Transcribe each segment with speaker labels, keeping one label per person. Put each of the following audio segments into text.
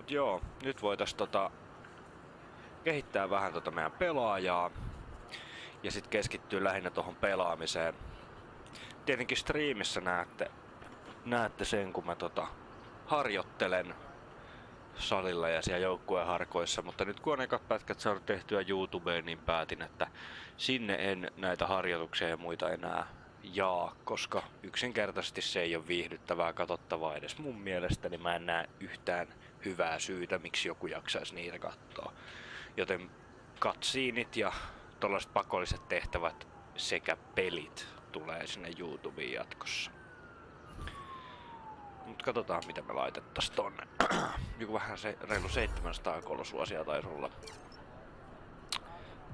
Speaker 1: Joo, nyt voitais kehittää vähän meidän pelaajaa ja sit keskittyy lähinnä tohon pelaamiseen. Tietenkin striimissä näette sen, kun mä harjoittelen salilla ja siellä joukkueharkoissa, mutta nyt kun on ekat pätkät saanut tehtyä YouTubeen, niin päätin, että sinne en näitä harjoituksia ja muita enää jaa, koska yksinkertaisesti se ei ole viihdyttävää katsottavaa edes mun mielestä, niin mä en näe yhtään hyvää syytä, miksi joku jaksaisi niitä katsoa. Joten cutsceneit ja tollaiset pakolliset tehtävät sekä pelit tulee sinne YouTubeen jatkossa. Mut katsotaan mitä me laitettais tonne. Joku vähän reilu 700 kolsuasia taisi olla.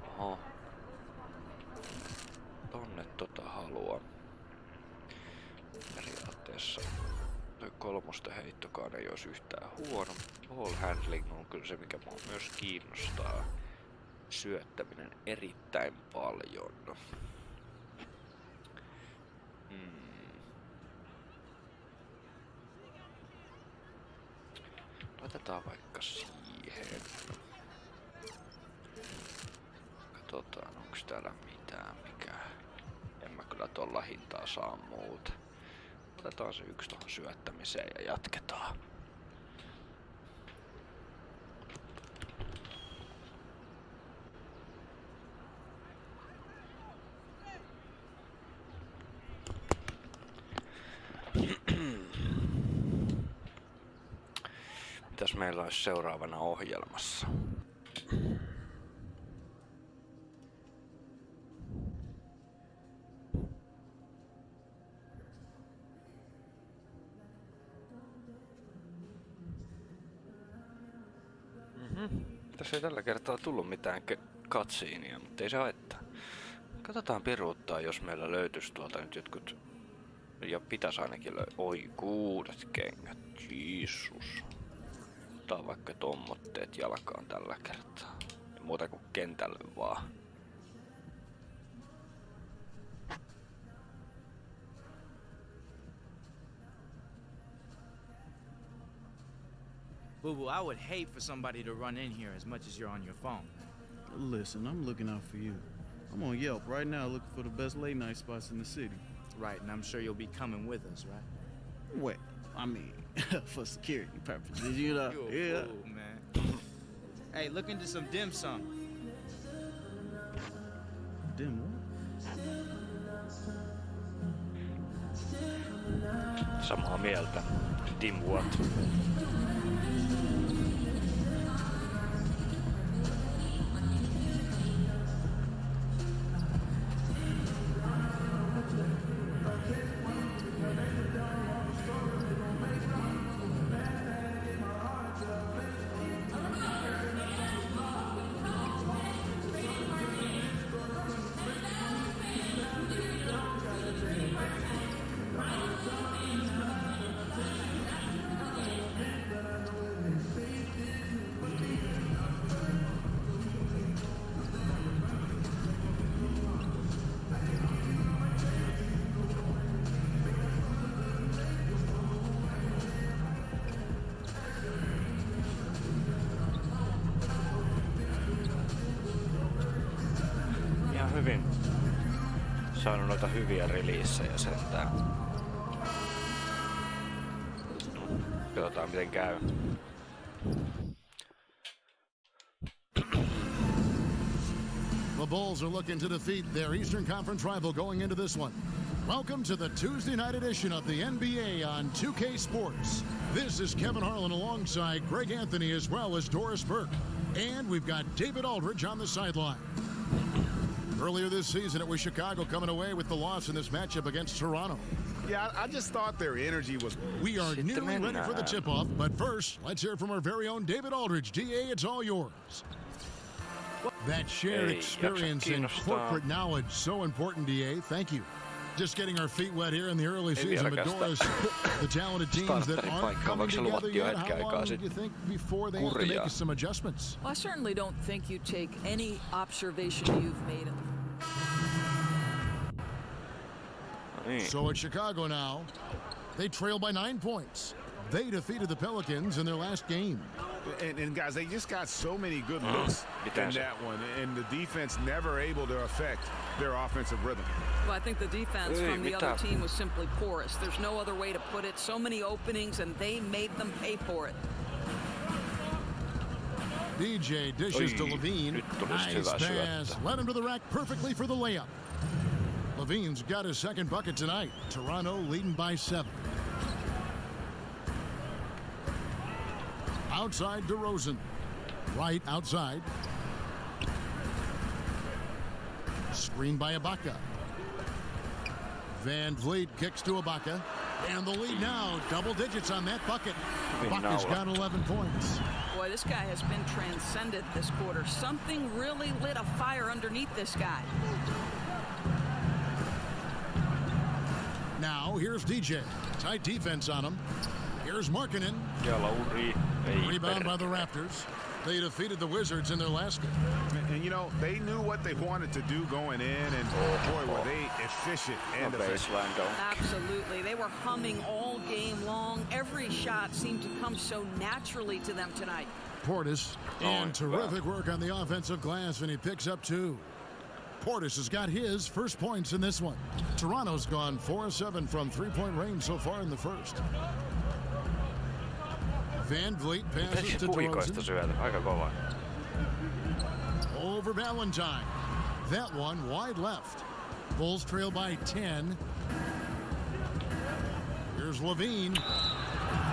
Speaker 1: Oho. Tonne haluaa. Periaatteessa toi kolmosten heittokaan ei olisi yhtään huono. Ball handling on kyllä se mikä mua myös kiinnostaa. Syöttäminen erittäin paljon. Laitetaan vaikka siihen. Katsotaan onks täällä mitään mikä. En mä kyllä tolla hintaa saa muuta. Otetaan se yksi tohon syöttämiseen ja jatketaan. Mitäs meillä olisi seuraavana ohjelmassa? Tässä ei tällä kertaa tullut mitään cutscenea, mutta ei se haittaa. Katsotaan piruuttaa, jos meillä löytyisi tuolta nyt jotkut... Ja pitäisi ainakin Oi, 6 kengät. Jeesus. Ottaa vaikka tommotteet jalkaan tällä kertaa. Ja muuta kuin kentälle vaan.
Speaker 2: Boo-boo, I would hate for somebody to run in here as much as you're on your phone.
Speaker 3: Listen, I'm looking out for you. I'm on Yelp right now looking for the best late night spots in the city.
Speaker 2: Right, and I'm sure you'll be coming with us, right?
Speaker 3: Wait, I mean, for security purposes, you know?
Speaker 2: You're a fool, man. Hey, look into some dim sum.
Speaker 3: Dim what?
Speaker 1: Samaa mieltä. Dim what? Hyvin saanut noita hyviä releasejä sentään. Katsotaan miten käy.
Speaker 4: The Bulls are looking to defeat their Eastern Conference rival going into this one. Welcome to the Tuesday night edition of the NBA on 2K Sports. This is Kevin Harlan alongside Greg Anthony as well as Doris Burke. And we've got David Aldridge on the sideline. Earlier this season, it was Chicago coming away with the loss in this matchup against Toronto.
Speaker 5: Yeah, I just thought their energy was...
Speaker 4: We are nearly ready for the tip-off, but first, let's hear from our very own David Aldridge. DA, it's all yours. That shared experience and corporate knowledge, so important, DA. Thank you. Just getting our feet wet here in the early season, but Doris, the talented teams that aren't coming together yet, how long do you think before they have to make some adjustments?
Speaker 6: Well, I certainly don't think you take any observation you've made.
Speaker 4: So at Chicago now, they trail by 9 points. They defeated the Pelicans in their last game.
Speaker 5: And guys, they just got so many good looks in that one, and the defense never able to affect their offensive rhythm.
Speaker 6: Well, I think the defense from the other team was simply porous. There's no other way to put it. So many openings, and they made them pay for it.
Speaker 4: DJ dishes to Levine. Nice pass. Led him to the rack perfectly for the layup. Levine's got his second bucket tonight. Toronto leading by 7. Outside DeRozan. Right outside. Screen by Ibaka. Van Vliet kicks to Ibaka. And the lead now, double digits on that bucket. Ibaka's got 11 points.
Speaker 6: Boy, this guy has been transcended this quarter. Something really lit a fire underneath this guy.
Speaker 4: Now, here's DJ. Tight defense on him. Here's Markkanen. Rebound by the Raptors. They defeated the Wizards in their last game.
Speaker 5: And you know, they knew what they wanted to do going in, and boy, were they efficient and effective.
Speaker 6: Absolutely. They were humming all game long. Every shot seemed to come so naturally to them tonight.
Speaker 4: Portis, and terrific work on the offensive glass, and he picks up 2. Portis has got his first points in this one. Toronto's gone 4-7 from three-point range so far in the first. Van Vliet passes to DeRozan. Over Valentine. That one wide left. Bulls trail by 10. Here's Levine.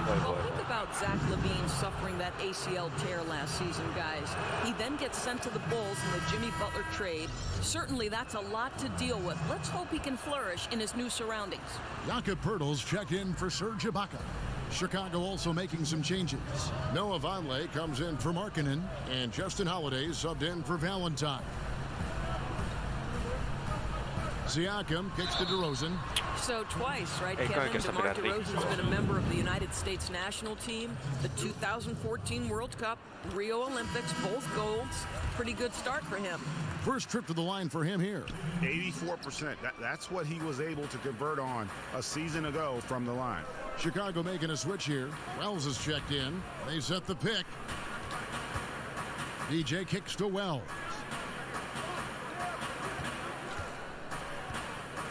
Speaker 6: Well, think about Zach LaVine suffering that ACL tear last season, guys. He then gets sent to the Bulls in the Jimmy Butler trade. Certainly, that's a lot to deal with. Let's hope he can flourish in his new surroundings.
Speaker 4: Jakob Poeltl's checked in for Serge Ibaka. Chicago also making some changes. Noah Vonleh comes in for Markkanen, and Justin Holiday subbed in for Valentine. Siakam kicks to DeRozan.
Speaker 6: So twice, right, Kevin? DeMar DeRozan's been a member of the United States national team, the 2014 World Cup, Rio Olympics, both golds. Pretty good start for him.
Speaker 4: First trip to the line for him here.
Speaker 5: 84%. That's what he was able to convert on a season ago from the line.
Speaker 4: Chicago making a switch here. Wells is checked in. They set the pick. DJ kicks to Wells.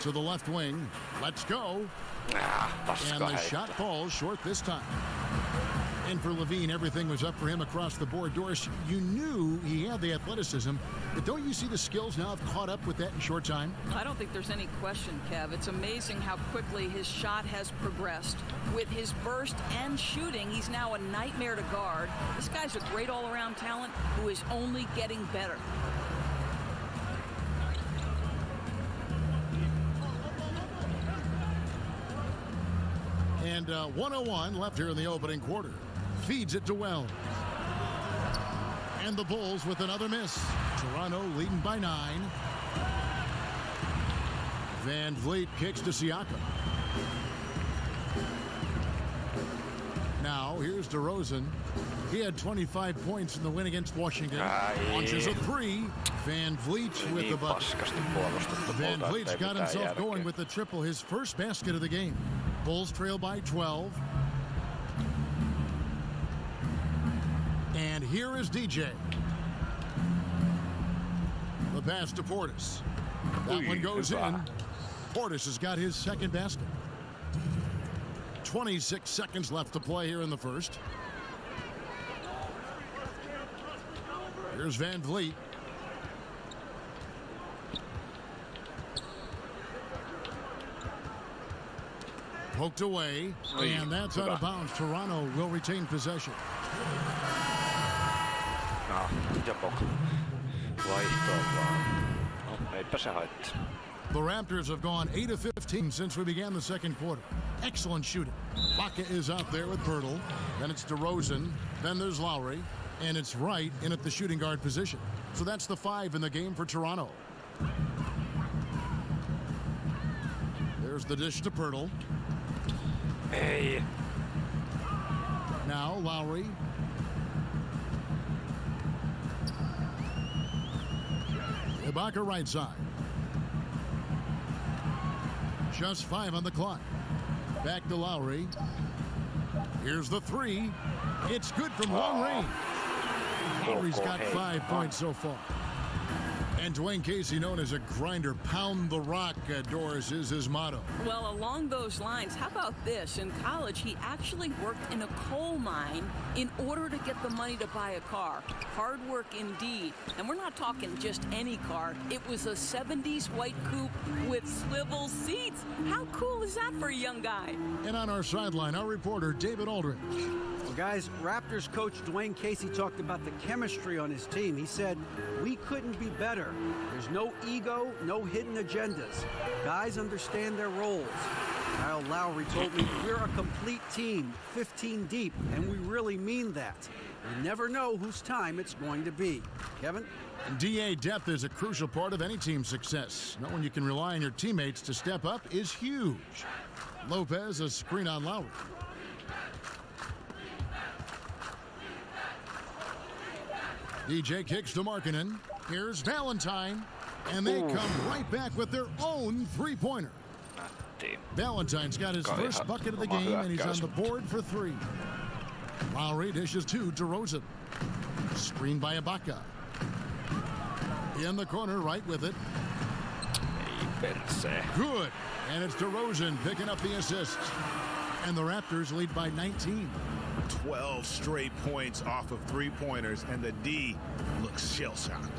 Speaker 4: To the left wing. Let's go. And the shot falls short this time. And for Levine, everything was up for him across the board. Doris, you knew he had the athleticism, but don't you see the skills now have caught up with that in short time?
Speaker 6: I don't think there's any question, Kev. It's amazing how quickly his shot has progressed. With his burst and shooting, he's now a nightmare to guard. This guy's a great all-around talent who is only getting better.
Speaker 4: And 1:01 left here in the opening quarter. Feeds it to Wells. And the Bulls with another miss. Toronto leading by 9. Van Vliet kicks to Siakam. Now here's DeRozan. He had 25 points in the win against Washington. Launches a 3. Van Vliet with the bucket. Van Vliet's got himself going with the triple, his first basket of the game. Bulls trail by 12. And here is DJ. The pass to Portis. That one goes in. Portis has got his second basket. 26 seconds left to play here in the first. Here's Van Vliet. Poked away, and that's out of bounds. Toronto will retain possession. The Raptors have gone 8 of 15 since we began the second quarter. Excellent shooting. Maukka is out there with Poeltl. Then it's DeRozan. Then there's Lowry. And it's Wright in at the shooting guard position. So that's the 5 in the game for Toronto. There's the dish to Poeltl.
Speaker 1: Hey.
Speaker 4: Now Lowry. Ibaka right side. Just 5 on the clock. Back to Lowry. Here's the three. It's good from long range. Lowry's got 5 points so far. And Dwayne Casey, known as a grinder, pound the rock, Doris, is his motto.
Speaker 6: Well, along those lines, how about this? In college, he actually worked in a coal mine in order to get the money to buy a car. Hard work indeed. And we're not talking just any car. It was a 70s white coupe with swivel seats. How cool is that for a young guy?
Speaker 4: And on our sideline, our reporter, David Aldridge.
Speaker 7: Well, guys, Raptors coach Dwayne Casey talked about the chemistry on his team. He said, "We couldn't be better. There's no ego, no hidden agendas. Guys understand their roles." Kyle Lowry told me, "We're a complete team, 15 deep, and we really mean that. You never know whose time it's going to be." Kevin?
Speaker 4: DA depth is a crucial part of any team's success. Knowing you can rely on your teammates to step up is huge. Lopez, a screen on Lowry. DJ kicks to Markkanen. Here's Valentine. And they come right back with their own three-pointer. Valentine's got his first bucket of the game, and he's on the board for three. Lowry dishes to DeRozan. Screened by Ibaka. In the corner, right with it. Good. And it's DeRozan picking up the assist. And the Raptors lead by 19.
Speaker 5: 12 straight points off of three-pointers, and the D looks shell-shocked.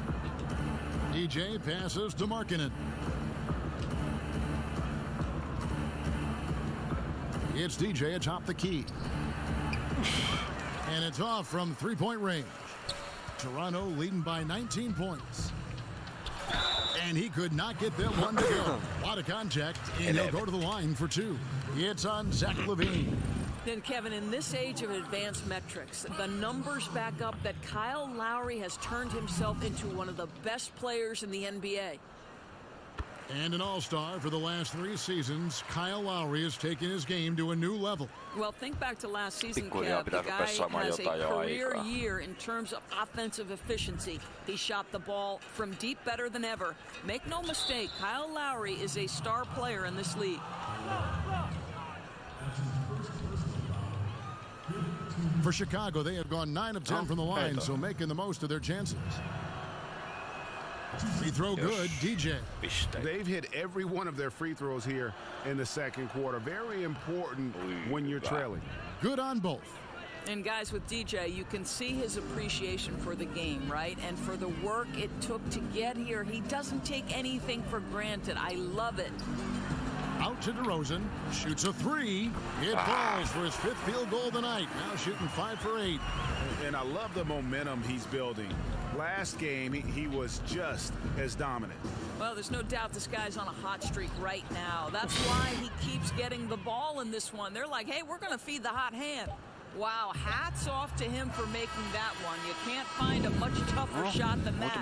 Speaker 4: DJ passes to Markkanen. It's DJ atop the key. And it's off from three-point range. Toronto leading by 19 points. And he could not get them one to go. A lot of contact, and he'll go to the line for two. It's on Zach LaVine.
Speaker 6: Then, Kevin, in this age of advanced metrics, the numbers back up that Kyle Lowry has turned himself into one of the best players in the NBA.
Speaker 4: And an all-star for the last 3 seasons, Kyle Lowry has taken his game to a new level.
Speaker 6: Well, think back to last season, Kev. The guy has a career year in terms of offensive efficiency. He shot the ball from deep better than ever. Make no mistake, Kyle Lowry is a star player in this league.
Speaker 4: For Chicago, they have gone 9 of 10 from the line, so making the most of their chances. Free throw good, DJ.
Speaker 5: They've hit every one of their free throws here in the second quarter. Very important when you're trailing.
Speaker 4: Good on both.
Speaker 6: And guys, with DJ, you can see his appreciation for the game, right? And for the work it took to get here. He doesn't take anything for granted. I love it.
Speaker 4: Out to DeRozan, shoots a three. It falls for his 5th field goal of the night. Now shooting 5 for 8.
Speaker 5: And I love the momentum he's building. Last game, he was just as dominant.
Speaker 6: Well, there's no doubt this guy's on a hot streak right now. That's why he keeps getting the ball in this one. They're like, hey, we're going to feed the hot hand. Wow, hats off to him for making that one. You can't find a much tougher shot than that.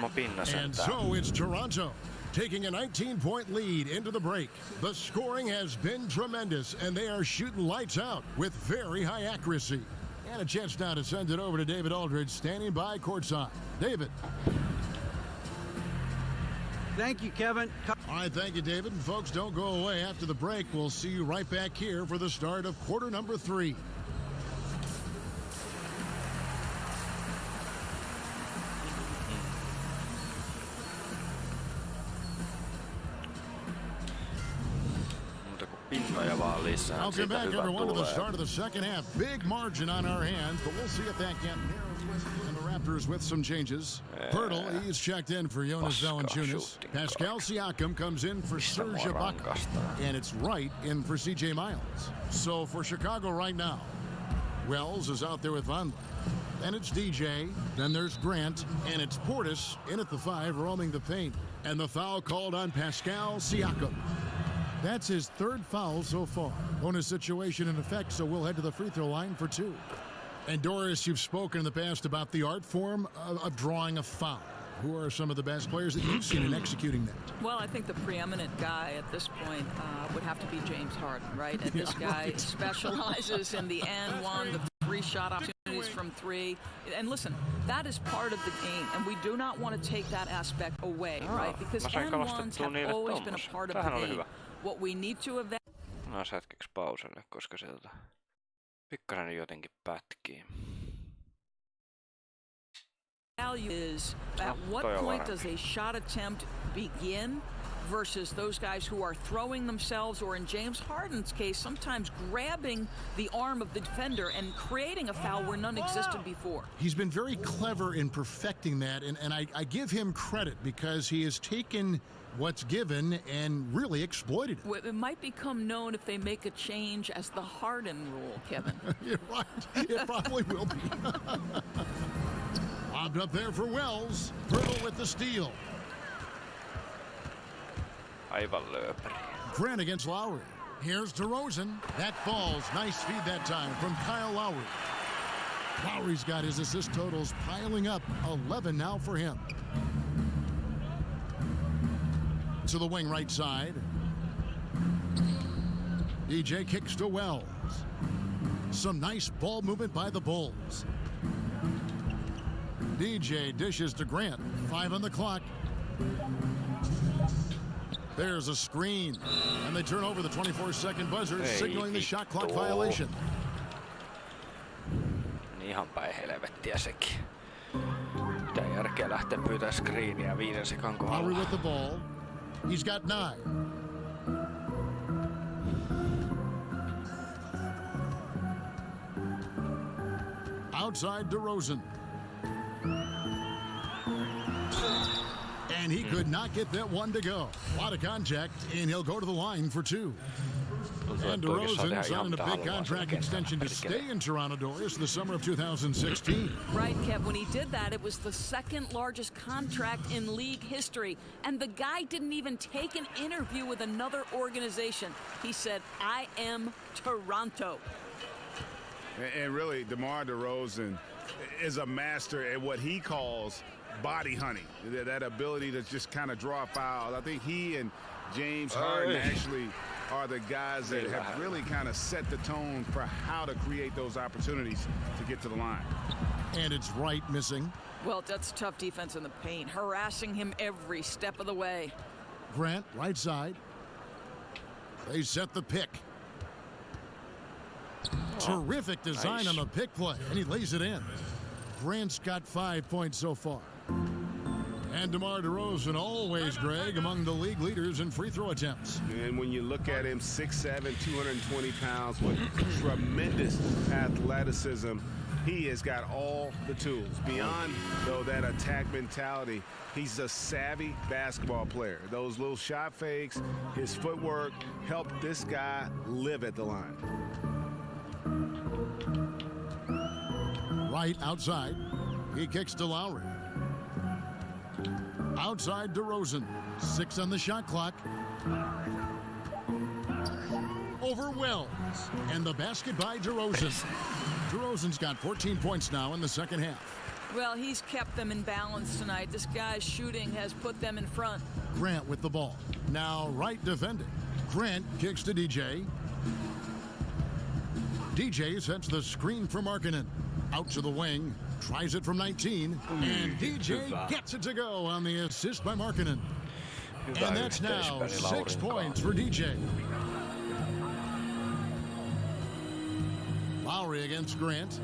Speaker 4: And so it's Toronto taking a 19-point lead into the break. The scoring has been tremendous, and they are shooting lights out with very high accuracy. And a chance now to send it over to David Aldridge, standing by courtside. David.
Speaker 7: Thank you, Kevin.
Speaker 4: All right, thank you, David. And folks, don't go away. After the break, we'll see you right back here for the start of quarter number 3. Welcome back, everyone, to the start of the second half. Big margin on our hands, but we'll see if that can't narrow. And the Raptors with some changes. Pirtle, he's checked in for Jonas Valanciunas. Pascal Siakam comes in for Serge Ibaka. And it's Wright in for C.J. Miles. So for Chicago right now, Wells is out there with Vonleh. Then it's DJ. Then there's Grant. And it's Portis in at the 5, roaming the paint. And the foul called on Pascal Siakam. That's his 3rd foul so far. Bonus situation in effect, so we'll head to the free throw line for 2. And Doris, you've spoken in the past about the art form of drawing a foul. Who are some of the best players that you've seen in executing that?
Speaker 6: Well, I think the preeminent guy at this point would have to be James Harden, right? And this guy specializes in the and one, the 3-shot opportunities from 3. And listen, that is part of the game, and we do not want to take that aspect away, right? Because and ones have always been a part of the game. What we need to evaluate.
Speaker 1: No, hetkeksi pauselle, koska sieltä Pikkainen jotenkin pätkii.
Speaker 6: Value is at what point does a shot attempt begin versus those guys who are throwing themselves, or in James Harden's case, sometimes grabbing the arm of the defender and creating a foul where none existed before.
Speaker 4: He's been very clever in perfecting that, and I give him credit because he has taken what's given and really exploited it.
Speaker 6: It might become known if they make a change as the Harden rule, Kevin.
Speaker 4: You're right. It probably will be. Lobbed up there for Wells. Hurdle with the steal.
Speaker 1: Aivan lööperi.
Speaker 4: Grant against Lowry. Here's DeRozan. That falls. Nice feed that time from Kyle Lowry. Lowry's got his assist totals piling up. 11 now for him. To the wing right side. DJ kicks to Wells. Some nice ball movement by the Bulls. DJ dishes to Grant. 5 on the clock. There's a screen. And they turn over the 24-second buzzer, signaling the shot clock violation.
Speaker 1: Ihan päin helvettiä sekin. Mitä järkeä lähteä pyytää screeniä 5 sekan kohdalla.
Speaker 4: Lowry with the ball. He's got 9. Outside DeRozan. And he could not get that one to go. A lot of contact, and he'll go to the line for 2. And DeRozan signing a big contract extension to stay in Toronto Doors the summer of 2016.
Speaker 6: Right, Kev. When he did that, it was the second largest contract in league history. And the guy didn't even take an interview with another organization. He said, I am Toronto.
Speaker 5: And really, DeMar DeRozan is a master at what he calls body hunting, that ability to just kind of draw fouls. I think he and James Harden actually are the guys that have really kind of set the tone for how to create those opportunities to get to the line.
Speaker 4: And it's Wright missing.
Speaker 6: Well, that's tough defense in the paint, harassing him every step of the way.
Speaker 4: Grant, right side. They set the pick. Terrific design on the pick play, and he lays it in. Grant's got 5 points so far. And DeMar DeRozan, always, Greg, among the league leaders in free throw attempts.
Speaker 5: And when you look at him, 6'7", 220 pounds, with tremendous athleticism, he has got all the tools. Beyond, though, that attack mentality, he's a savvy basketball player. Those little shot fakes, his footwork, helped this guy live at the line.
Speaker 4: Right outside. He kicks to Lowry. Outside DeRozan. 6 on the shot clock. Over Wells. And the basket by DeRozan. DeRozan's got 14 points now in the second half.
Speaker 6: Well, he's kept them in balance tonight. This guy's shooting has put them in front.
Speaker 4: Grant with the ball. Now Wright defending. Grant kicks to DJ. DJ sets the screen for Markkanen. Out to the wing. Tries it from 19. And DJ gets it to go on the assist by Markkanen. And that's now 6 points for DJ. Lowry against Grant.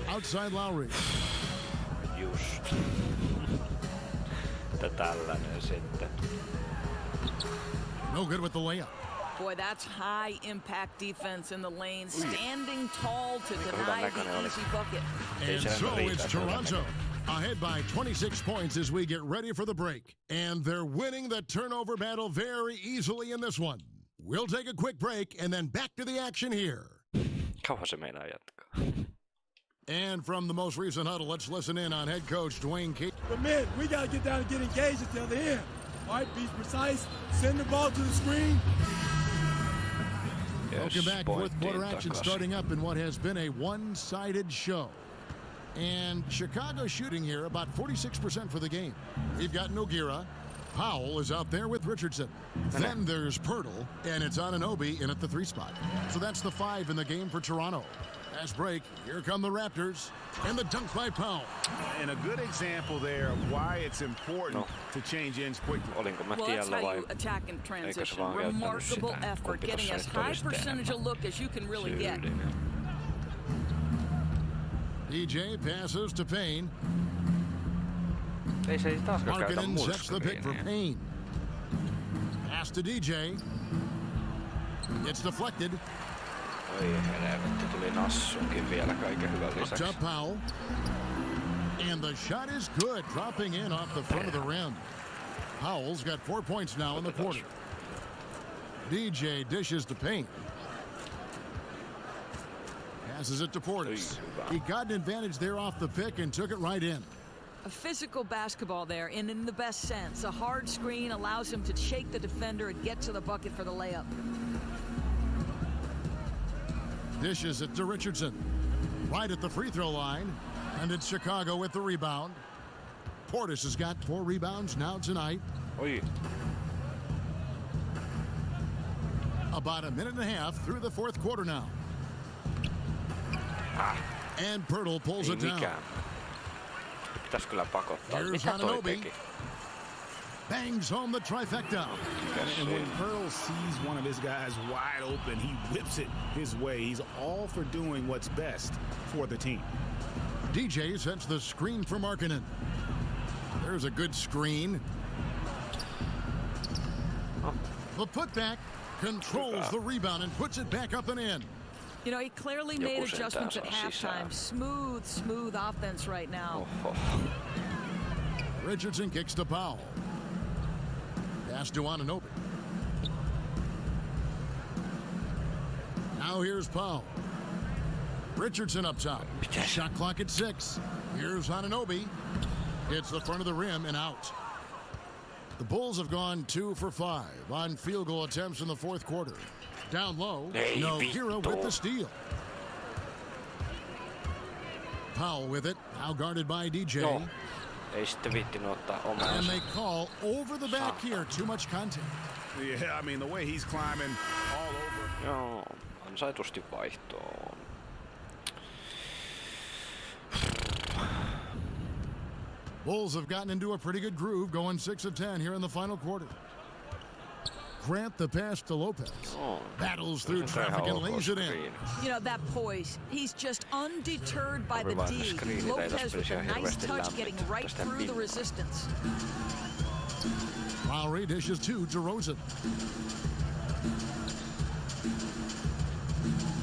Speaker 4: Outside Lowry.
Speaker 1: Just. Tällainen sitten.
Speaker 4: No good with the layup.
Speaker 6: Boy, that's high impact defense in the lane, standing tall to deny the easy bucket.
Speaker 4: And so it's Toronto ahead by 26 points as we get ready for the break. And they're winning the turnover battle very easily in this one. We'll take a quick break and then back to the action here.
Speaker 1: Kauan se meinaa jatkaa.
Speaker 4: And from the most recent huddle, let's listen in on head coach Dwayne Casey.
Speaker 8: But man, we got to get down and get engaged at the other end. All right, be precise, send the ball to the screen.
Speaker 4: Welcome back. Fourth quarter action starting up in what has been a one-sided show. And Chicago shooting here about 46% for the game. We've got Nogueira. Powell is out there with Richardson. Then there's Pirtle, and it's Anunoby in at the 3 spot. So that's the 5 in the game for Toronto. Fast break. Here come the Raptors. And the dunk by Powell.
Speaker 5: And a good example there of why it's important to change ends quickly.
Speaker 1: Olinko mä
Speaker 6: Well, that's
Speaker 1: tiellä
Speaker 6: how
Speaker 1: vai?
Speaker 6: you attack in
Speaker 1: Eikö se
Speaker 6: transition.
Speaker 1: vaan käyttänyt
Speaker 6: Remarkable
Speaker 1: sitä?
Speaker 6: effort,
Speaker 1: Kumpi
Speaker 6: getting
Speaker 1: tossa
Speaker 6: as
Speaker 1: nyt
Speaker 6: high
Speaker 1: olisi
Speaker 6: percentage a
Speaker 1: enemmän?
Speaker 6: look as you can really get.
Speaker 1: Syyllinen.
Speaker 4: DJ passes to Payne.
Speaker 1: Ei se taaskaan käytä
Speaker 4: Markkanen sets the pick for
Speaker 1: murskriiniä.
Speaker 4: Payne. Pass to DJ. It's deflected.
Speaker 1: Oi helvetti, tuli nassunkin vielä kaiken hyvän
Speaker 4: Up
Speaker 1: lisäksi.
Speaker 4: top Powell. And the shot is good, dropping in off the front of the rim. Powell's got 4 points now in the quarter. DJ dishes to Payne. Passes it to Portis. He got an advantage there off the pick and took it right in.
Speaker 6: A physical basketball there, and in the best sense. A hard screen allows him to shake the defender and get to the bucket for the layup.
Speaker 4: Dishes it to Richardson. Right at the free throw line. And it's Chicago with the rebound. Portis has got 4 rebounds now tonight.
Speaker 1: Oi.
Speaker 4: About a minute and a half through the fourth quarter now. And Pirtle pulls
Speaker 1: Ei
Speaker 4: it down.
Speaker 1: mikään. Pitäis kyllä pakottaa.
Speaker 4: Here's
Speaker 1: Mitä toi
Speaker 4: Anunoby.
Speaker 1: teki?
Speaker 4: Bangs home the trifecta.
Speaker 5: And when Pearl sees one of his guys wide open, he whips it his way. He's all for doing what's best for the team.
Speaker 4: DJ sets the screen for Markkanen. There's a good screen. The putback controls the rebound and puts it back up and in.
Speaker 6: You know, he clearly made adjustments at halftime. Smooth offense right now.
Speaker 4: Richardson kicks to Powell. Pass to Anunoby. Now here's Powell. Richardson up top. Shot clock at 6. Here's Anunoby. Hits the front of the rim and out. The Bulls have gone 2 for 5 on field goal attempts in the fourth quarter. Down low, no hero with the steal. Powell with it, now guarded by DJ.
Speaker 1: No. Ei sitten viittinyt ottaa
Speaker 4: And
Speaker 1: omaa.
Speaker 4: they call over the back here. Too much contact.
Speaker 5: Yeah, I mean, the way he's climbing all over.
Speaker 1: Joo, ansaitusti vaihtoon.
Speaker 4: Bulls have gotten into a pretty good groove, going 6 of 10 here in the final quarter. Grant the pass to Lopez. Battles through traffic and lays it in.
Speaker 6: You know, that poise. He's just undeterred by the D. Lopez with a nice touch getting right through the resistance.
Speaker 4: Lowry dishes 2 to Rosen.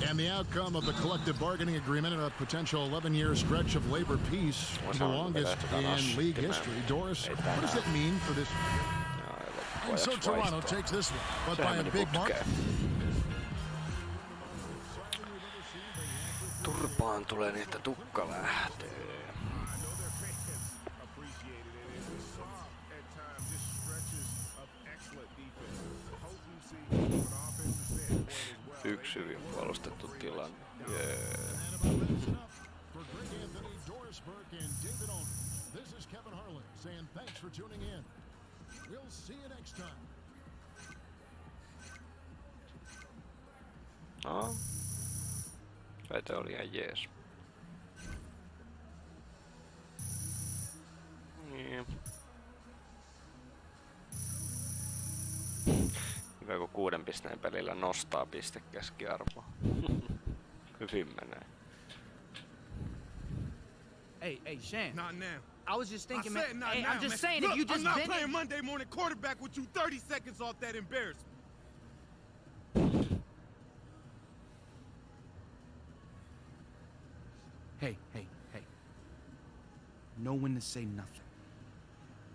Speaker 4: And the outcome of the collective bargaining agreement and a potential 11-year stretch of labor peace, the longest in league history. Doris, what does that mean for this? And so Toronto takes this one, but by a big mark.
Speaker 1: Turpaan tulee niin, että tukka lähtee. Yksi hyvin puolustettu tilanne. No. Väite oli ihan jees. Niin. Hyvä kun 6 pisteen pelillä nostaa pistekeskiarvoa. Hyvin menee.
Speaker 2: Hey, Shan.
Speaker 8: Not now.
Speaker 2: I was just thinking,
Speaker 8: I said
Speaker 2: man.
Speaker 8: not
Speaker 2: Hey,
Speaker 8: now,
Speaker 2: I'm just
Speaker 8: man.
Speaker 2: saying,
Speaker 8: Look,
Speaker 2: if you just
Speaker 8: I'm not
Speaker 2: didn't.
Speaker 8: playing Monday morning quarterback with you 30 seconds off that embarrassment.
Speaker 2: Hey. Know when to say nothing.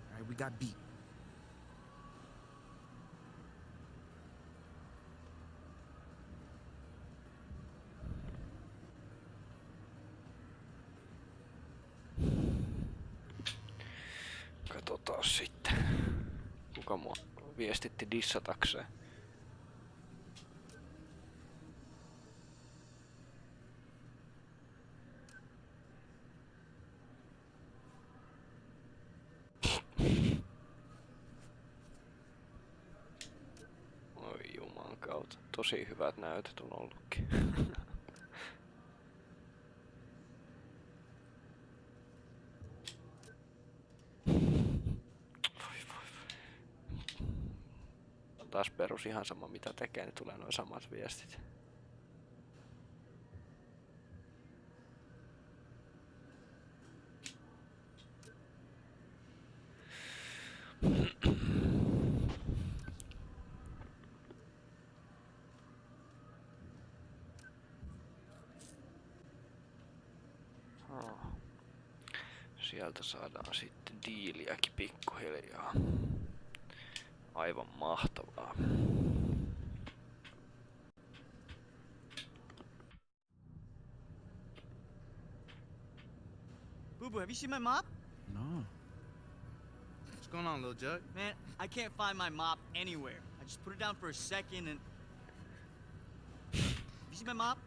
Speaker 2: All right, we got beat.
Speaker 1: Katsotaan sitten. Kuka mua viestitti dissatakseen? Oi juman kautta. Tosi hyvät näytöt on ollutkin. taas perus ihan sama mitä tekee, niin tulee noin samat viestit. Sieltä saadaan sitten diiliäkin pikkuhiljaa. Aivan mahtavaa.
Speaker 9: Boo Boo, have you seen my mop?
Speaker 3: No. What's going on, little Jug?
Speaker 9: Man, I can't find my mop anywhere. I just put it down for a second and... Have you seen my mop?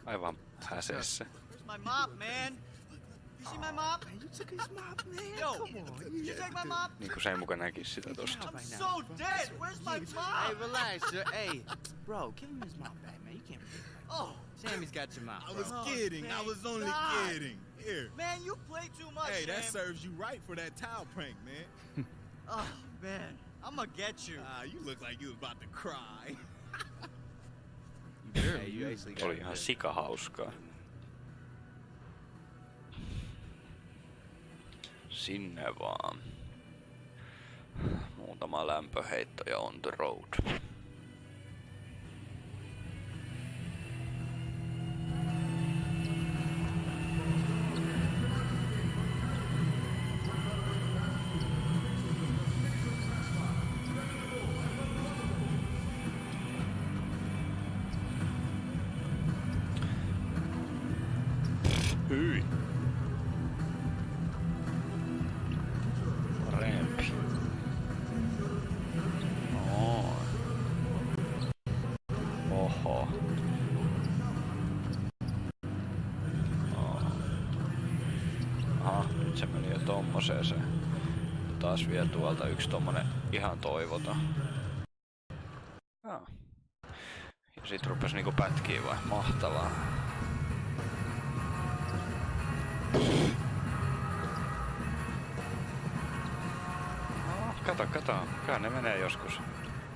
Speaker 1: Aivan häseessä.
Speaker 9: Where's my mop, man? You see my mop?
Speaker 2: You took his mop, man.
Speaker 9: Yo,
Speaker 2: Come on.
Speaker 9: did you take my mop?
Speaker 1: Niinku se ei muka näkis sitä tosta.
Speaker 9: I'm so dead. Where's my
Speaker 2: Hey,
Speaker 9: mop?
Speaker 2: relax. Hey, bro, give him his mop back, man. You can't forget that.
Speaker 9: Oh,
Speaker 2: Sammy's got your mop.
Speaker 10: I was
Speaker 9: Oh,
Speaker 10: kidding. I
Speaker 9: thank
Speaker 10: was only
Speaker 9: God.
Speaker 10: kidding. Here.
Speaker 9: man, you play too much,
Speaker 10: Hey, that
Speaker 9: Sam.
Speaker 10: serves you right for that towel prank, man.
Speaker 9: Oh, man, I'm gonna get you.
Speaker 10: You look like you was about to cry.
Speaker 2: Hey, you actually got
Speaker 1: Oli
Speaker 2: it.
Speaker 1: ihan sikahauskaa. Sinne vaan. Muutama lämpöheitto ja on the road. Hyi. Parempi. Noin. Oho. Aha, nyt se meni jo tommoseen se. Taas vielä tuolta yksi tommonen ihan toivoton. Ja sit rupes niinku pätkii vai? Mahtavaa. Kato. Kyllä ne menee joskus.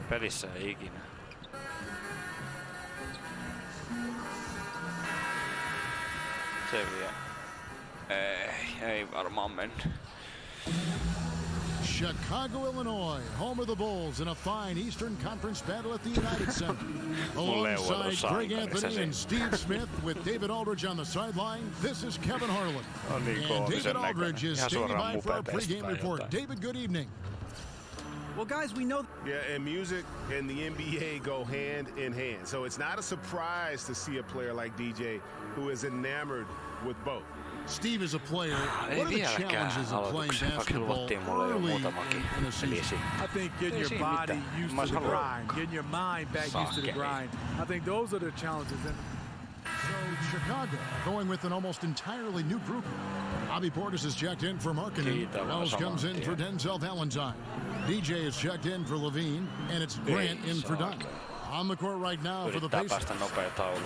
Speaker 1: Pelissä ei ikinä. Se vie. Ei varmaan mennyt.
Speaker 4: Chicago, Illinois, home of the Bulls in a fine Eastern Conference battle at the United Center. Alongside Greg Anthony and Steve Smith with David Aldridge on the sideline, this is Kevin Harlan. And David Aldridge is standing by for our pregame report. David, good evening.
Speaker 7: Well, guys, we know...
Speaker 5: Yeah, and music and the NBA go hand in hand. So it's not a surprise to see a player like DJ who is enamored with both.
Speaker 4: Steve is a player. What are the challenges of playing basketball early in a season?
Speaker 8: I think getting your body used to the grind, getting your mind back used to the grind. I think those are the challenges.
Speaker 4: So Chicago going with an almost entirely new group. Bobby Portis is checked in for Markkanen. Wells comes in for Denzel Valentine. DJ is checked in for Levine, and it's Grant in for Dunn. On the court right now for the Pacers.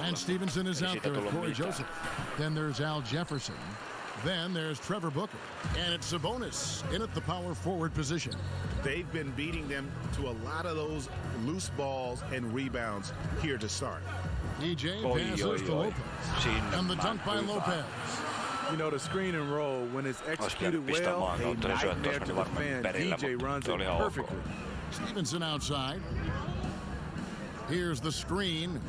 Speaker 4: And Stevenson is out there with Corey Joseph. Then there's Al Jefferson. Then there's Trevor Booker. And it's Sabonis in at the power forward position.
Speaker 5: They've been beating them to a lot of those loose balls and rebounds here to start.
Speaker 4: DJ passes to Lopez. And the dunk by Lopez.
Speaker 8: You know, the screen and roll, when it's executed well, a nightmare to defend. DJ runs it perfectly.
Speaker 4: Stevenson outside. Here's the screen.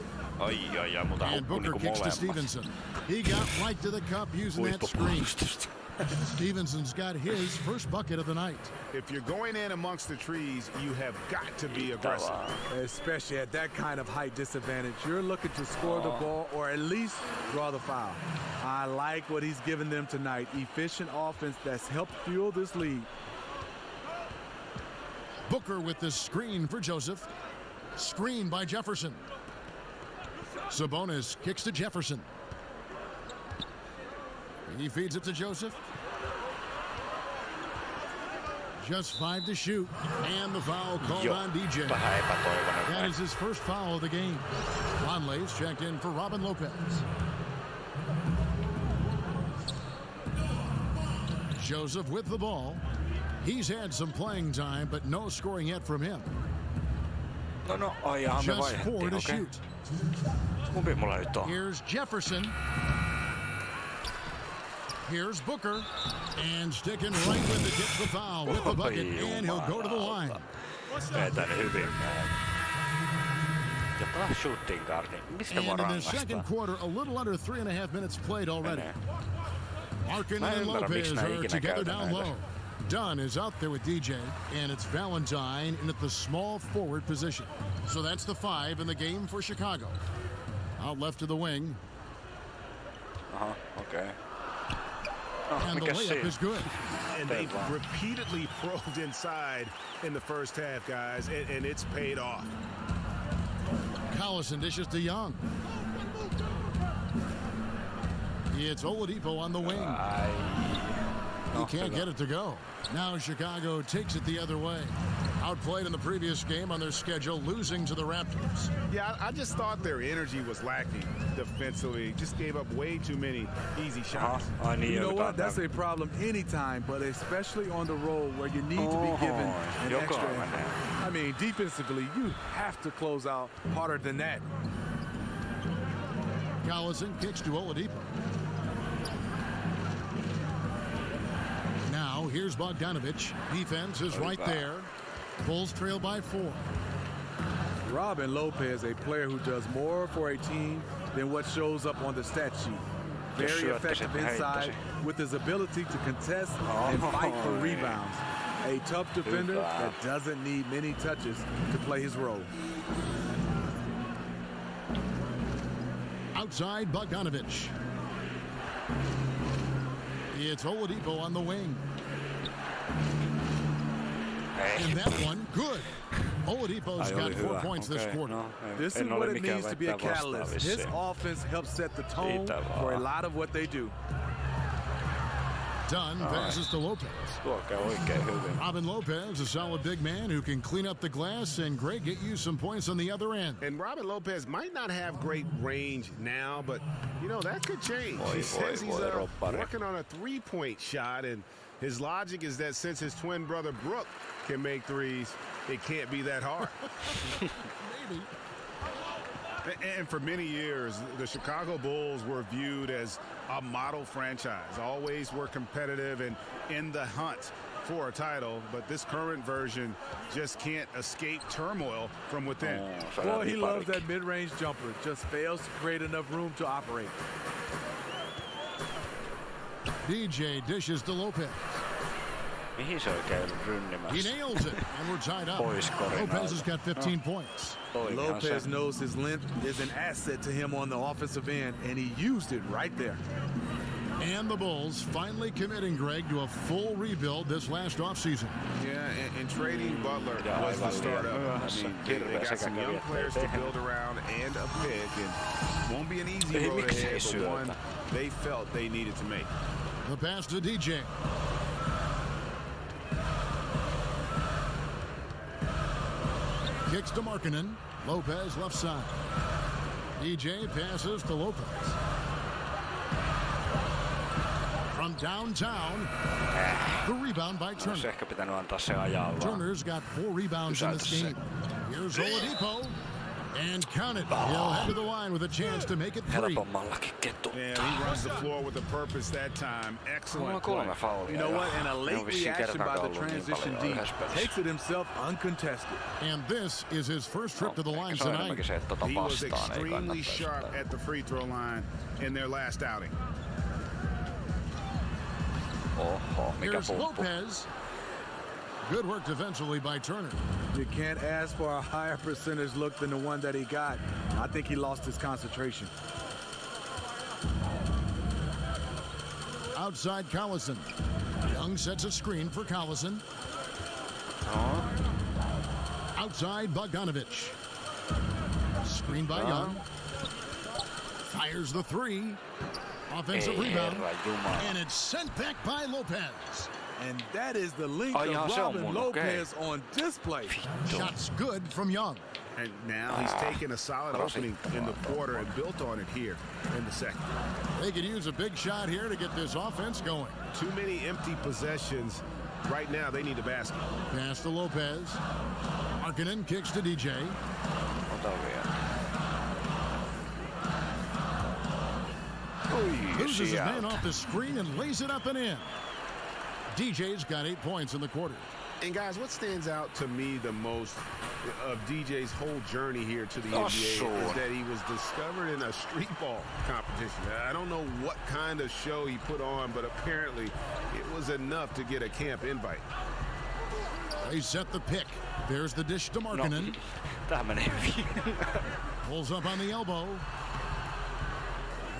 Speaker 4: And Booker kicks to Stevenson. He got right to the cup using that screen. Stevenson's got his first bucket of the night.
Speaker 5: If you're going in amongst the trees, you have got to be aggressive.
Speaker 8: Especially at that kind of height disadvantage. You're looking to score the ball or at least draw the foul. I like what he's given them tonight. Efficient offense that's helped fuel this lead.
Speaker 4: Booker with the screen for Joseph. Screen by Jefferson. Sabonis kicks to Jefferson. He feeds it to Joseph. Just 5 to shoot. And the foul called on DJ. That is his first foul of the game. Conley's checked in for Robin Lopez. Joseph with the ball. He's had some playing time, but no scoring yet from him.
Speaker 1: No, aijahan me
Speaker 4: Just 4 to
Speaker 1: vaihdettiin, okei.
Speaker 4: shoot.
Speaker 1: Kumpi mulla nyt on?
Speaker 4: Here's Jefferson. Here's Booker. And sticking right with it, gets the foul with the bucket, and he'll go to the line.
Speaker 1: Vetän hyvin. Ja taas shooting guardin. Mistä
Speaker 4: And
Speaker 1: voi
Speaker 4: in the
Speaker 1: rangaista?
Speaker 4: second quarter, a little under 3.5 minutes played already. Markin
Speaker 1: Mä
Speaker 4: and
Speaker 1: ymmärrän,
Speaker 4: Lopez
Speaker 1: miksi nää
Speaker 4: are
Speaker 1: ikinä
Speaker 4: together
Speaker 1: käytä
Speaker 4: down
Speaker 1: näitä.
Speaker 4: low. Dunn is out there with DJ, and it's Valentine in at the small forward position. So that's the 5 in the game for Chicago. Out left to the wing,
Speaker 1: Aha, okei. No,
Speaker 4: and the
Speaker 1: mikäs
Speaker 4: layup
Speaker 1: siinä?
Speaker 4: is good.
Speaker 5: And they've repeatedly probed inside in the first half, guys, and it's paid off.
Speaker 4: Collison dishes to Young. It's Oladipo on the wing. He can't get it to go. Now Chicago takes it the other way. Outplayed in the previous game on their schedule, losing to the Raptors.
Speaker 5: Yeah, I just thought their energy was lacking defensively. Just gave up way too many easy shots.
Speaker 1: Ai niin,
Speaker 8: You know
Speaker 1: jotain
Speaker 8: what? That's a problem anytime, but especially on the road where you need to be given an
Speaker 1: Joko
Speaker 8: extra
Speaker 1: menee.
Speaker 8: effort. I mean, defensively, you have to close out harder than that.
Speaker 4: Collison kicks to Oladipo. Now here's Bogdanovich. Defense is right there. Bulls trail by 4.
Speaker 8: Robin Lopez, a player who does more for a team than what shows up on the stat sheet. Very effective inside with his ability to contest and fight for rebounds. A tough defender that doesn't need many touches to play his role.
Speaker 4: Outside Bogdanovich. It's Oladipo on the wing. And that one, good. Oladipo's got 4 points this quarter.
Speaker 8: This is what it means to be a catalyst. His offense helps set the tone for a lot of what they do.
Speaker 4: Dunn passes to Lopez. Robin Lopez, a solid big man who can clean up the glass and Greg get you some points on the other end.
Speaker 5: And Robin Lopez might not have great range now, but, you know, that could change. He says he's working on a three-point shot, and his logic is that since his twin brother Brooke can make threes, it can't be that hard.
Speaker 4: Maybe.
Speaker 5: And for many years, the Chicago Bulls were viewed as a model franchise, always were competitive and in the hunt for a title, but this current version just can't escape turmoil from within.
Speaker 8: Boy, he loves that mid-range jumper, just fails to create enough room to operate.
Speaker 4: DJ dishes to Lopez.
Speaker 1: Mihin se oikein rynnimässä?
Speaker 4: He nails it, and we're tied up. Lopez has got 15 points.
Speaker 8: Lopez knows his length is an asset to him on the offensive end, and he used it right there.
Speaker 4: And the Bulls finally committing, Greg, to a full rebuild this last offseason.
Speaker 5: Yeah, and trading Butler was the startup. I mean, they got some young players to build around and a pick, and won't be an easy road ahead, but one they felt they needed to make.
Speaker 4: The pass to DJ. Kicks to Markkanen. Lopez left side. DJ passes to Lopez. From downtown, the rebound by Turner.
Speaker 1: Ehkä pitänyt antaa se ajaa vaan.
Speaker 4: Turner's got 4 rebounds in this game. Here's Oladipo. And count it. He'll head to the line with a chance to make it 3.
Speaker 5: Yeah, he runs the floor with a purpose that time. Excellent play.
Speaker 8: You know what? And a late reaction by the transition D takes it himself uncontested.
Speaker 4: And this is his first trip to the line tonight.
Speaker 5: He was extremely sharp at the free throw line in their last outing.
Speaker 4: Here's Lopez. Good work defensively by Turner.
Speaker 8: You can't ask for a higher percentage look than the one that he got. I think he lost his concentration.
Speaker 4: Outside Collison. Young sets a screen for Collison. Outside Bogdanovich. Screen by Young. Fires the 3. Offensive rebound. And it's sent back by Lopez.
Speaker 8: And that is the length of Robin Lopez on display.
Speaker 4: Shots good from Young.
Speaker 5: And now he's taken a solid opening in the quarter and built on it here in the second.
Speaker 4: They could use a big shot here to get this offense going.
Speaker 5: Too many empty possessions Right now, they need a basket.
Speaker 4: Pass to Lopez. Markkanen kicks to DJ.
Speaker 1: Ota vielä.
Speaker 4: Loses his man off the screen and lays it up and in. DJ's got 8 points in the quarter.
Speaker 5: And guys, what stands out to me the most of DJ's whole journey here to the NBA is that he was discovered in a street ball competition. I don't know what kind of show he put on, but apparently it was enough to get a camp invite.
Speaker 4: They set the pick. There's the dish to Markkanen.
Speaker 1: Tää menee hyvin.
Speaker 4: Pulls up on the elbow.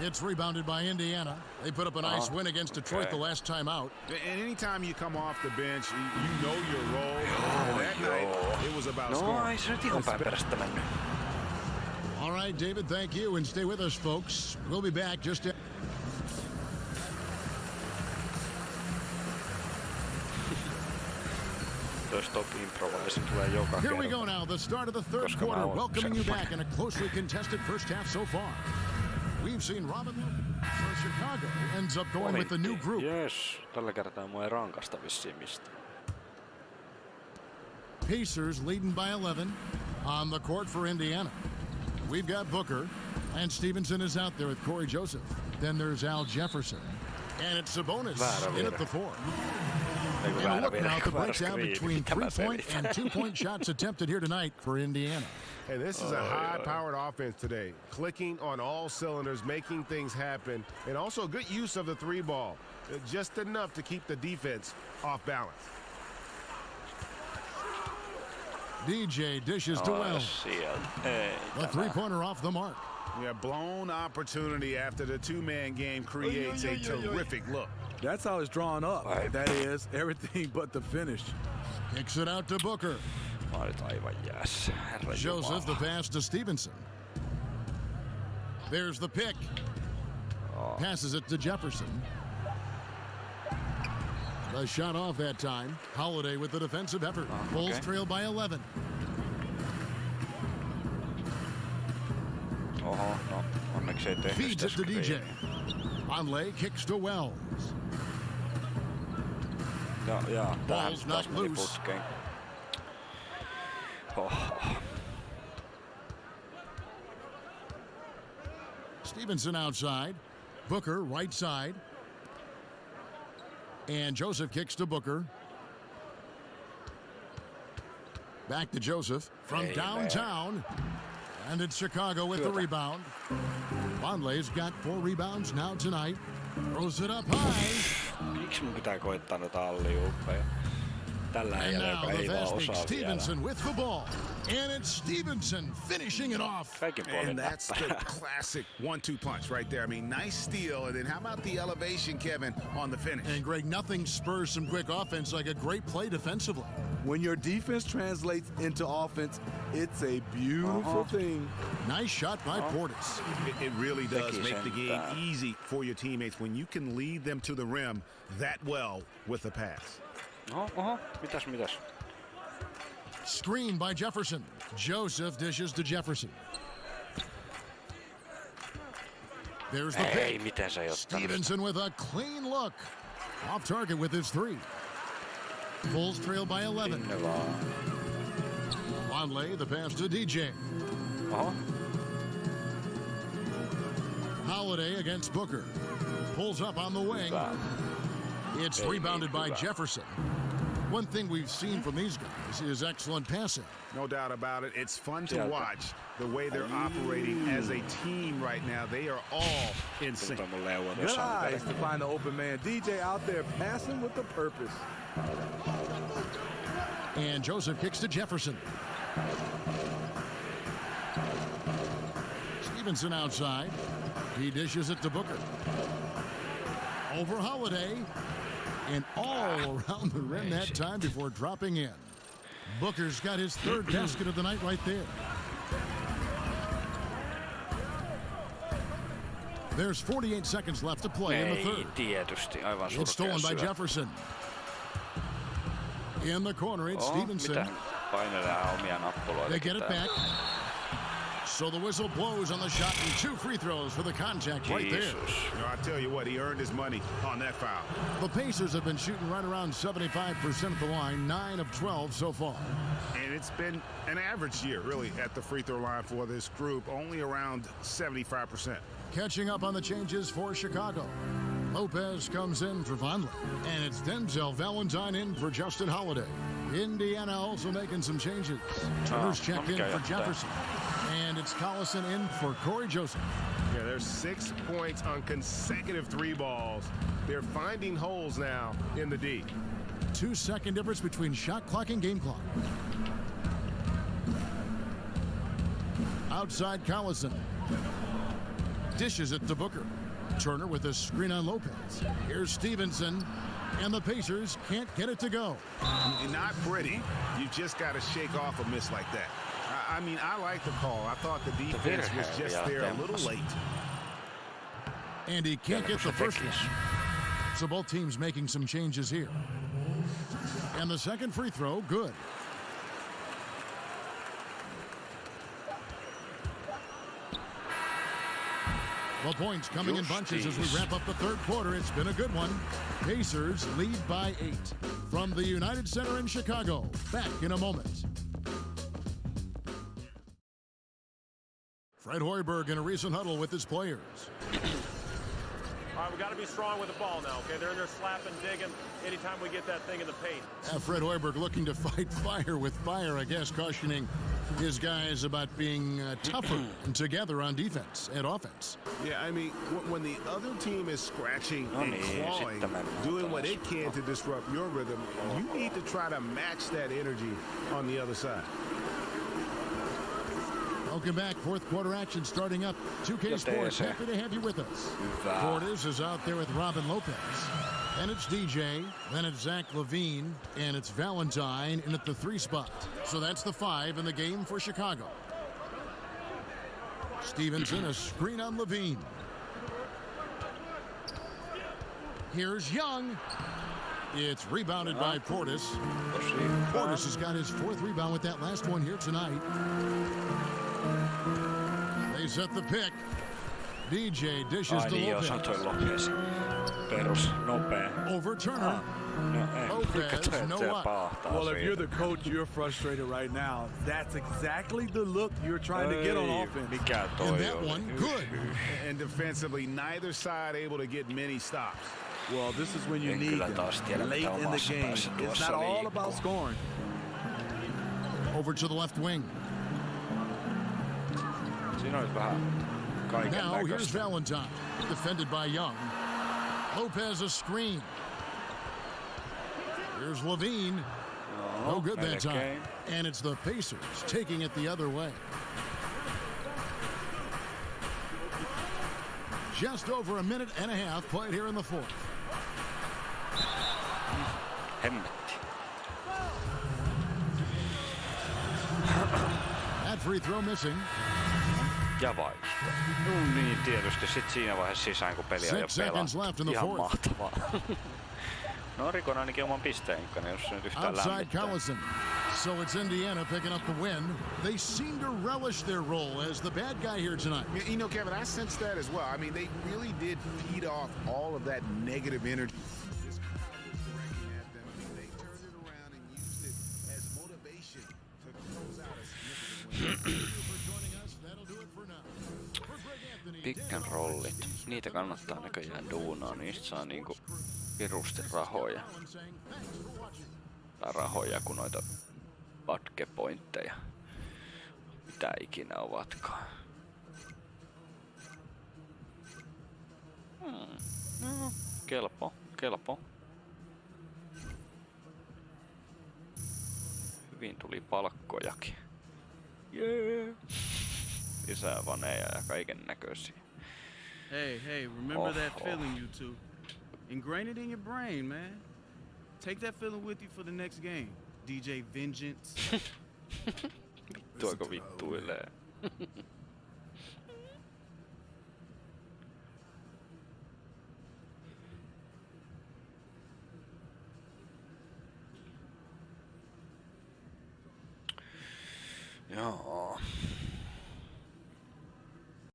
Speaker 4: It's rebounded by Indiana. They put up a nice win against Detroit the last time out.
Speaker 5: And anytime you come off the bench, you know your role. That night, it was about scoring.
Speaker 1: Ei se nyt ihan päin perästä mennyt.
Speaker 4: All right, David, thank you. And stay with us, folks. We'll be back just to... Here we go now, the start of the third quarter, welcoming you back in a closely contested first half so far. We've seen Robin for Chicago ends up going with the new group.
Speaker 1: Yes, tällä kertaa mua ei rankasta vissiin mistä.
Speaker 4: Pacers leading by 11 on the court for Indiana. We've got Booker, and Stevenson is out there with Corey Joseph. Then there's Al Jefferson, and it's Sabonis in at the 4. And a look now at the breakdown between 3-point and 2-point shots attempted here tonight for Indiana.
Speaker 5: Hey, this is a high-powered offense today. Clicking on all cylinders, making things happen, and also good use of the 3-ball. Just enough to keep the defense off balance.
Speaker 4: DJ dishes to Wells. The 3-pointer off the mark.
Speaker 5: Yeah, blown opportunity after the 2-man game creates a terrific look.
Speaker 8: That's how it's drawn up. That is everything but the finish.
Speaker 4: Kicks it out to Booker. Joseph, the pass to Stevenson. There's the pick. Passes it to Jefferson. The shot off that time. Holiday with the defensive effort. Bulls trail by 11. Feeds it to DJ. Conley kicks to Wells. Ball's not loose. Stevenson outside. Booker right side. And Joseph kicks to Booker. Back to Joseph from downtown. And it's Chicago with the rebound. Conley's got 4 rebounds now tonight. Throws it up high.
Speaker 1: Miksi mun pitää koittaa noita alliuuppeja? Tällä hetkellä, joka ei vaan osaa
Speaker 4: Stevenson with the ball. And it's Stevenson finishing it off.
Speaker 5: And that's the classic 1-2 punch right there. I mean, nice steal. And then how about the elevation, Kevin, on the finish?
Speaker 4: And Greg, nothing spurs some quick offense like a great play defensively.
Speaker 8: When your defense translates into offense, it's a beautiful thing.
Speaker 4: Nice shot by Portis.
Speaker 5: It really does make the game easy for your teammates when you can lead them to the rim that well with a pass.
Speaker 1: Mitäs?
Speaker 4: Screen by Jefferson. Joseph dishes to Jefferson. There's the pick. Stevenson with a clean look. Off target with his 3. Bulls trail by 11. Conley, the pass to DJ. Holiday against Booker. Pulls up on the wing. It's rebounded by Jefferson. One thing we've seen from these guys is excellent passing.
Speaker 5: No doubt about it. It's fun to watch the way they're operating as a team right now. They are all in sync.
Speaker 8: Good eyes to find the open man. DJ out there passing with a purpose.
Speaker 4: And Joseph kicks to Jefferson. Stevenson outside. He dishes it to Booker. Over Holiday. And all around the rim that time before dropping in. Booker's got his 3rd basket of the night right there. There's 48 seconds left to play in the 3rd. It's stolen by Jefferson. In the corner, it's Stevenson. They get it back. So the whistle blows on the shot and 2 free throws for the contact right there.
Speaker 5: You know, I tell you what, he earned his money on that foul.
Speaker 4: The Pacers have been shooting right around 75% at the line, 9 of 12 so far.
Speaker 5: And it's been an average year, really, at the free throw line for this group, only around 75%.
Speaker 4: Catching up on the changes for Chicago. Lopez comes in for Vonleh, and it's Denzel Valentine in for Justin Holiday. Indiana also making some changes. Turner's checked in for Jefferson, and it's Collison in for Corey Joseph.
Speaker 11: Yeah, there's 6 points on consecutive 3 balls. They're finding holes now in the D.
Speaker 4: 2-second difference between shot clock and game clock. Outside Collison. Dishes it to Booker. Turner with a screen on Lopez. Here's Stevenson, and the Pacers can't get it to go.
Speaker 5: Not pretty. You just got to shake off a miss like that. I mean, I like the call. I thought the defense was just there a little late.
Speaker 4: And he can't get the first one. So both teams making some changes here. And the second free throw, good. The points coming in bunches as we wrap up the third quarter. It's been a good one. Pacers lead by 8. From the United Center in Chicago, back in a moment. Fred Hoiberg in a recent huddle with his players.
Speaker 12: All right, we got to be strong with the ball now, okay? They're in there slapping, digging anytime we get that thing in the paint.
Speaker 4: Fred Hoiberg looking to fight fire with fire, I guess, cautioning his guys about being tougher and together on defense and offense.
Speaker 11: Yeah, I mean, when the other team is scratching and clawing, doing what it can to disrupt your rhythm, you need to try to match that energy on the other side.
Speaker 4: Welcome back. Fourth quarter action starting up. 2K Sports, happy to have you with us. Portis is out there with Robin Lopez. And it's DJ, then it's Zach LaVine, and it's Valentine in at the 3 spot. So that's the 5 in the game for Chicago. Stevenson, a screen on LaVine. Here's Young. It's rebounded by Portis. Portis has got his 4th rebound with that last one here tonight. They set the pick. DJ dishes to Lopez. Over Turner. Lopez, no up.
Speaker 8: Well, if you're the coach, you're frustrated right now. That's exactly the look you're trying to get on offense.
Speaker 4: And that one, good.
Speaker 5: And defensively, neither side able to get many stops.
Speaker 8: Well, this is when you need them late in the game. It's not all about scoring.
Speaker 4: Over to the left wing. Now here's Valentine, defended by Young. Lopez a screen. Here's LaVine. No good that time. And it's the Pacers taking it the other way. Just over a minute and a half played here in the fourth. That free throw missing.
Speaker 1: Ja vaihto. No niin, tietysti sit siinä vaiheessa sisään, kun peli on jo pelaa. Ihan mahtavaa. No rikon ainakin oman pisteen, jos se nyt yhtään lämmittää.
Speaker 4: So it's Indiana picking up the win. They seem to relish their role as the bad guy here tonight.
Speaker 5: You know, Kevin, I sense that as well. I mean, they really did feed off all of that negative energy. This crowd was directing at them. I mean, they turned it around and used it as motivation to close out a significant win. Thank you for joining us. That'll do it for now.
Speaker 1: Pick and rollit. Niitä kannattaa näköjään duunaa. Niistä saa niinku virusti rahoja. Tai rahoja kuin noita patkepointteja. Mitä ikinä ovatkaan. No, kelpo. Hyvin tuli palkkojakin. Jee. Lisää vaneja ja kaiken näköisiä.
Speaker 3: Hey, remember that feeling, you two. Ingrain it in your brain, man. Take that feeling with you for the next game. DJ Vengeance.
Speaker 1: Vittuako vittuilee? Joo.